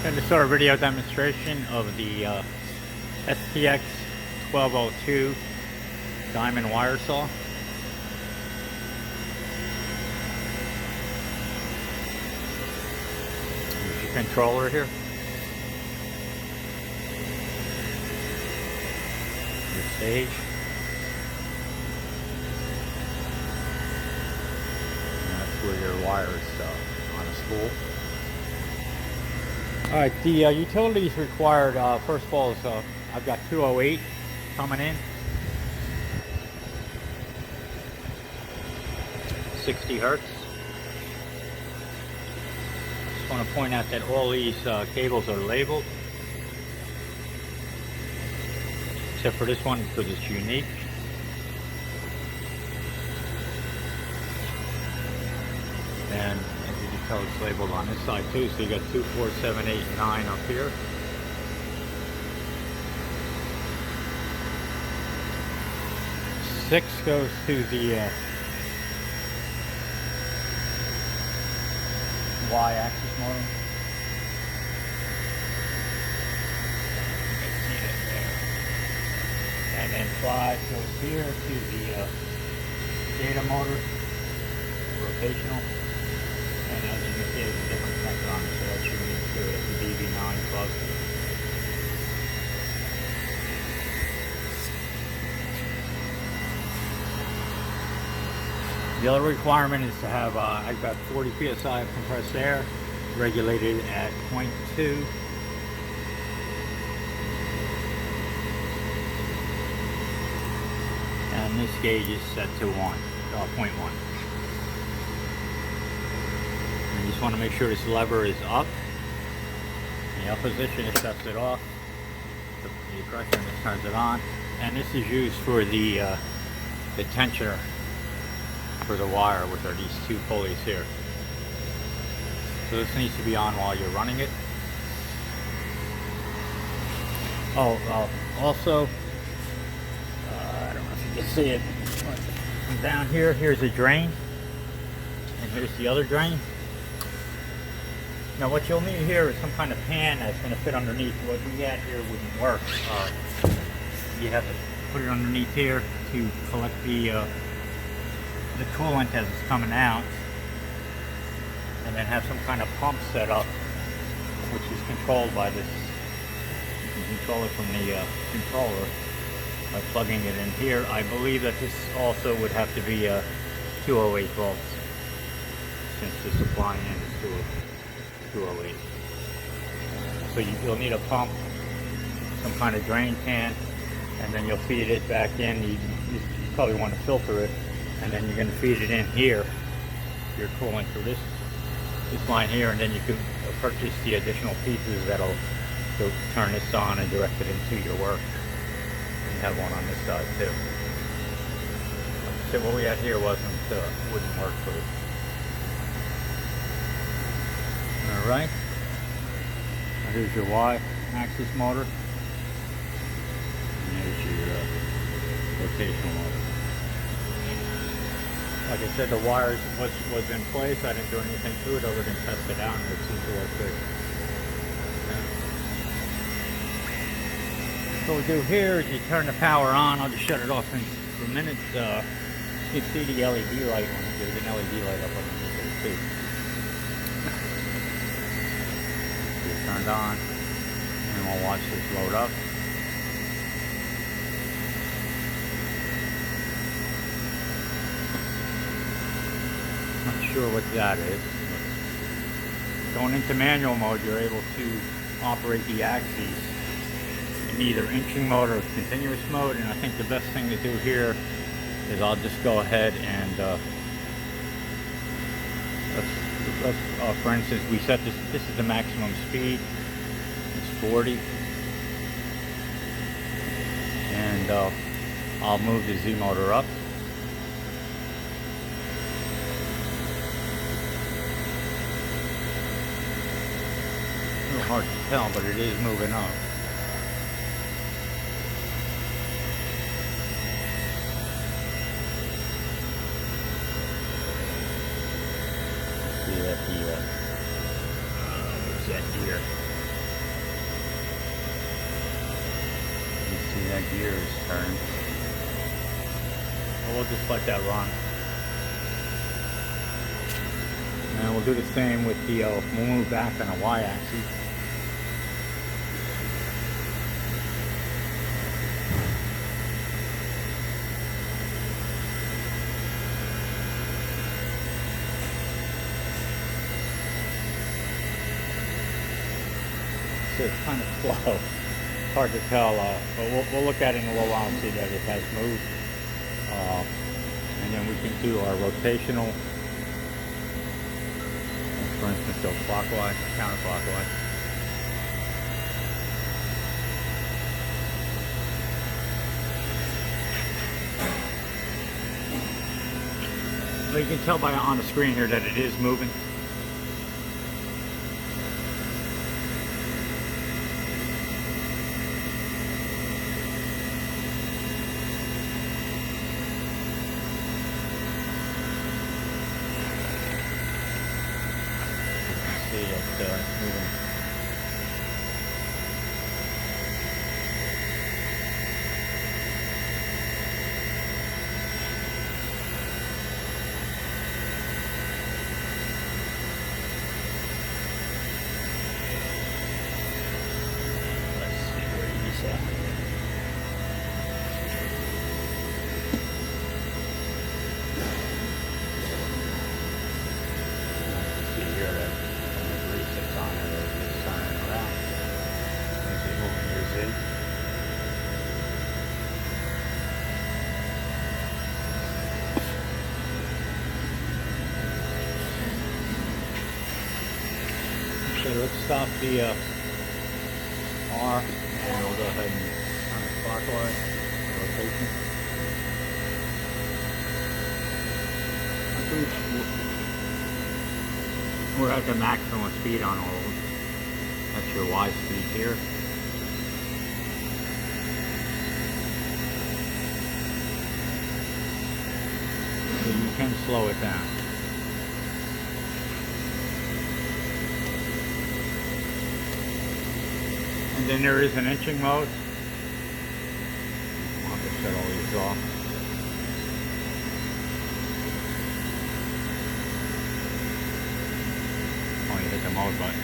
Going to start a video demonstration of the STX 1202 diamond wire saw. There's your controller here. Your stage. And that's where your wire is on a spool. Alright, the utilities required, first of all, is I've got 208 coming in, 60 hertz. Just want to point out that all these cables are labeled, except for this one because it's unique. And as you can tell, it's labeled on this side too, so you got 2, 4, 7, 8, 9 up here. Six goes to the Y-axis motor. You can see it there. And then 5 goes here to the data motor, rotational. And as you can see, there's a different connector on it, so that's unique too. It's a DB9 plug. The other requirement is to have, I've got 40 psi of compressed air, regulated at 0.2. And this gauge is set to 0.1. You just want to make sure this lever is up. In the up position, it shuts it off. The pressure, and it turns it on. And this is used for the tensioner for the wire, which are these two pulleys here. So this needs to be on while you're running it. Also, I don't know if you can see it. From down here, here's a drain, and here's the other drain. Now what you'll need here is some kind of pan that's going to fit underneath. What we had here wouldn't work. You have to put it underneath here to collect the coolant as it's coming out, and then have some kind of pump set up, which is controlled by this. You can control it from the controller by plugging it in here. I believe that this also would have to be 208 volts, since the supply end is 208. So you'll need a pump, some kind of drain pan, and then you'll feed it back in. You probably want to filter it, and then you're going to feed it in here, your coolant through this line here, and then you can purchase the additional pieces that'll turn this on and direct it into your work. You have one on this side too. So what we had here wouldn't work for it. Alright, here's your Y-axis motor, and there's your rotational motor. Like I said, the wires was in place. I didn't do anything to it other than test it out, and it seems to work good. So what we do here is you turn the power on. I'll just shut it off in for a minute. You can see the LED light on it. There's an LED light up underneath there too. Turned on, and we'll watch this load up. Not sure what that is. Going into manual mode, you're able to operate the axes in either inching mode or continuous mode, and I think the best thing to do here is I'll just go ahead and for instance, we set this is the maximum speed, it's 40, and I'll move the Z motor up. A little hard to tell, but it is moving up. See that what's that here? that gear is turned. We'll just let that run. And we'll do the same with the, we'll move back on a y-axis. So it's kind of slow. It's hard to tell, but we'll look at it in a little while and see that it has moved. And then we can do our rotational. For instance, go clockwise, counterclockwise. But you can tell by on the screen here that it is moving. Moving. Let's see where he's at. See here that resets on it, it's turning around. Is it moving your Z? Okay, let's stop the R and we'll go ahead and turn it clockwise, rotation. We're at the maximum speed on all of them. That's your Y speed here. So you can slow it down. And then there is an inching mode. I'll have to shut all these off. You hit the mode button.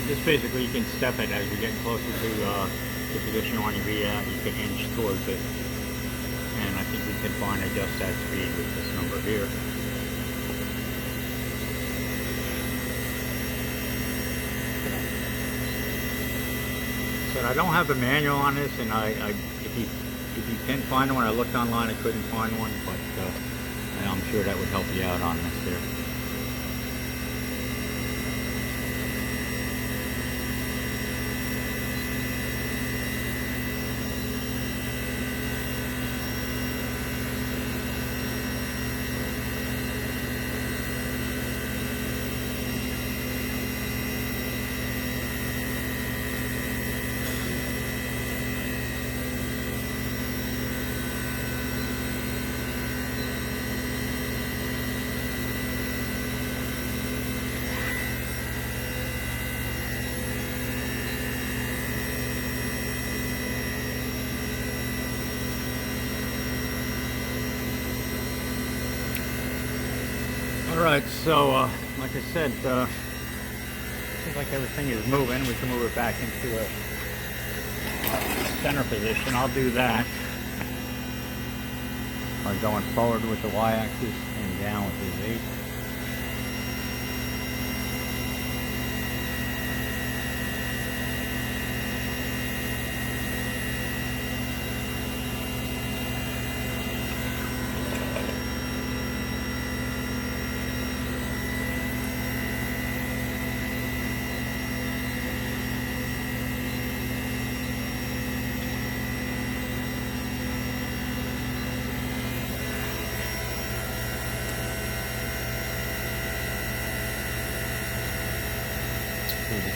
Just basically you can step it as you're getting closer to the position you want to be at. You can inch towards it. And I think we can fine adjust that speed with this number here. So I don't have a manual on this, and if you can find one, I looked online, I couldn't find one, but I'm sure that would help you out on this here. Alright, so like I said, seems like everything is moving. We can move it back into a center position. I'll do that. By going forward with the y-axis and down with the z.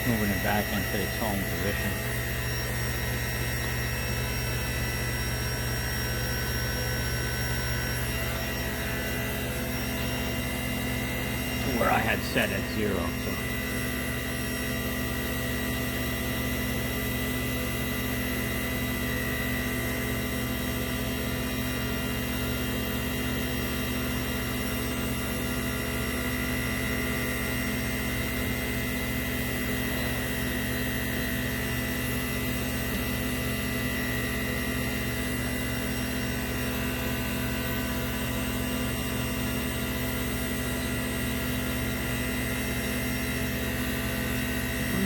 moving it back into its home position. Where I had set at 0. So.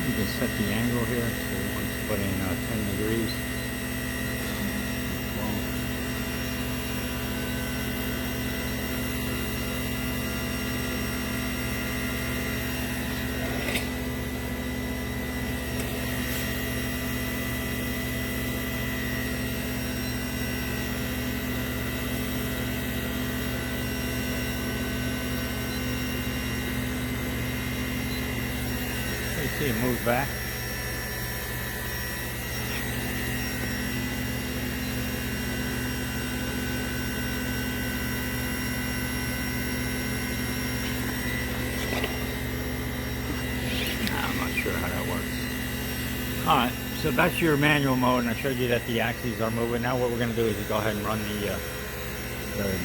You can set the angle here, so we want to put in 10 degrees. You see it move back. I'm not sure how that works. Alright, so that's your manual mode, and I showed you that the axes are moving. Now what we're going to do is go ahead and run the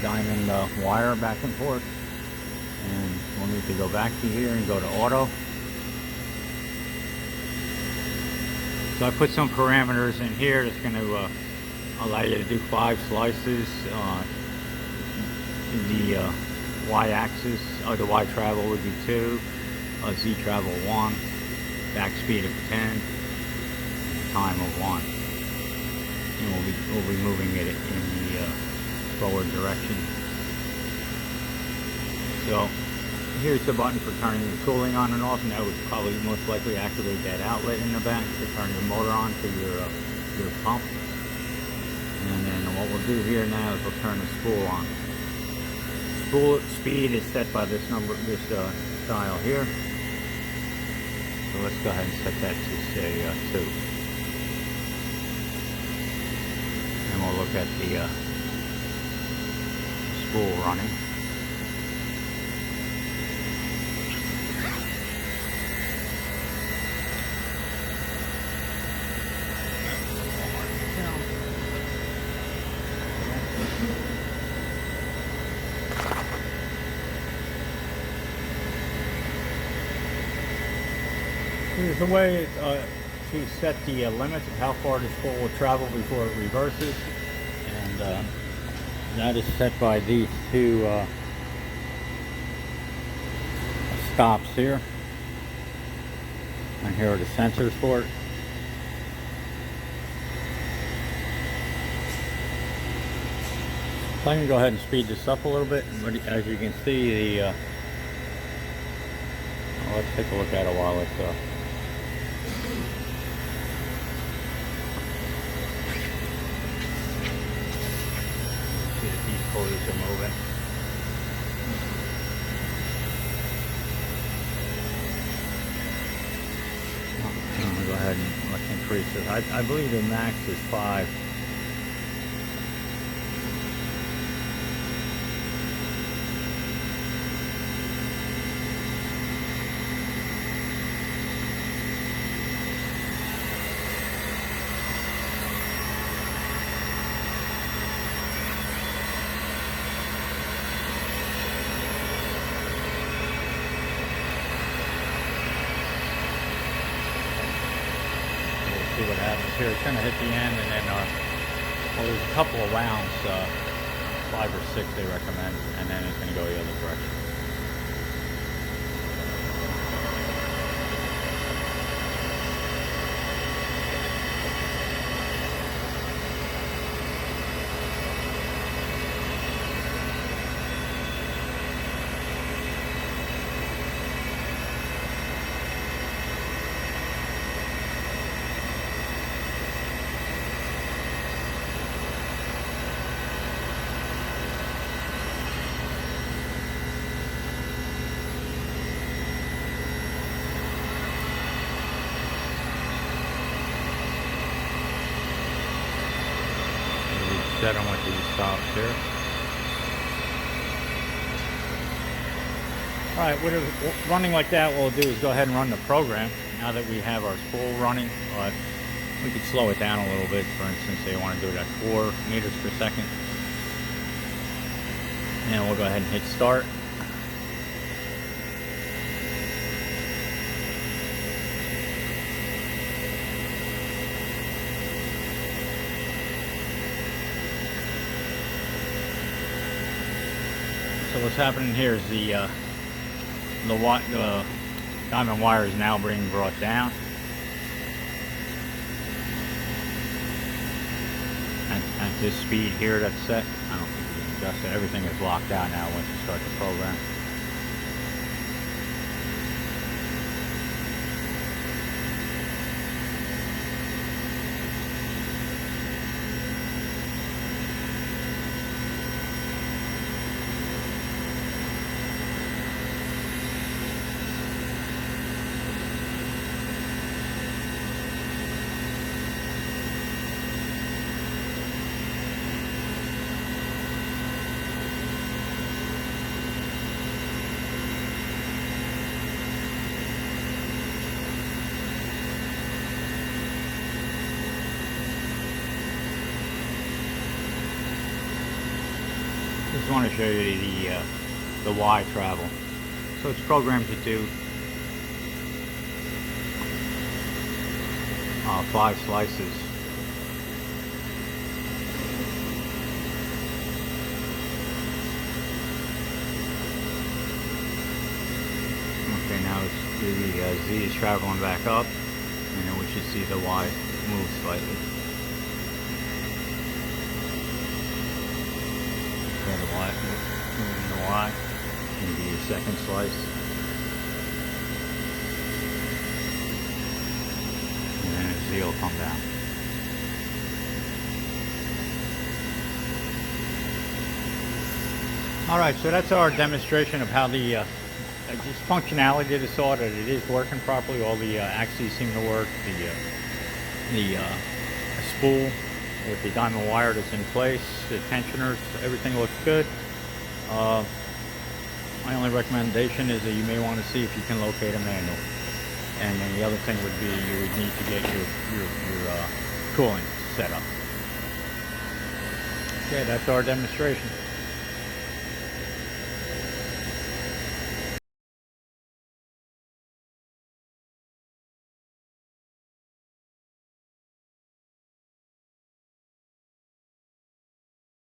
diamond wire back and forth. And we'll need to go back to here and go to auto. So I put some parameters in here that's going to allow you to do 5 slices. The y-axis, or the y travel would be 2, z travel 1, back speed of 10, time of 1. And we'll be moving it in the forward direction. So here's the button for turning the cooling on and off, and that would probably most likely activate that outlet in the back to turn your motor on to your pump. And then what we'll do here now is we'll turn the spool on. Spool speed is set by this number, this dial here. So let's go ahead and set that to say 2. And we'll look at the spool running. There's a way to set the limits of how far this spool will travel before it reverses, and that is set by these 2 stops here, and here are the sensors for it. So I'm going to go ahead and speed this up a little bit, but as you can see, the let's take a look at it while it's see that these pulleys are moving. I'm going to go ahead and let's increase it. I believe the max is 5. See what happens here. It's going to hit the end, and then well, there's a couple of rounds, 5 or 6 they recommend, and then it's going to go the other direction. set them with these stops here. Alright, with it running like that, what we'll do is go ahead and run the program now that we have our spool running. But we could slow it down a little bit. For instance, say you want to do it at 4 meters per second. And we'll go ahead and hit start. So what's happening here is the diamond wire is now being brought down. At this speed here that's set, I don't think you can adjust it. Everything is locked out now once you start the program. Just want to show you the Y travel. So it's programmed to do 5 slices. Okay, now the Z is traveling back up, and then we should see the Y move slightly. The Y, moving the Y, maybe your second slice, and then the Z will come down. Alright, so that's our demonstration of how the just functionality of the saw, that it is working properly. All the axes seem to work. The spool with the diamond wire that's in place, the tensioners, everything looks good. My only recommendation is that you may want to see if you can locate a manual. And then the other thing would be you would need to get your cooling set up. Okay, that's our demonstration.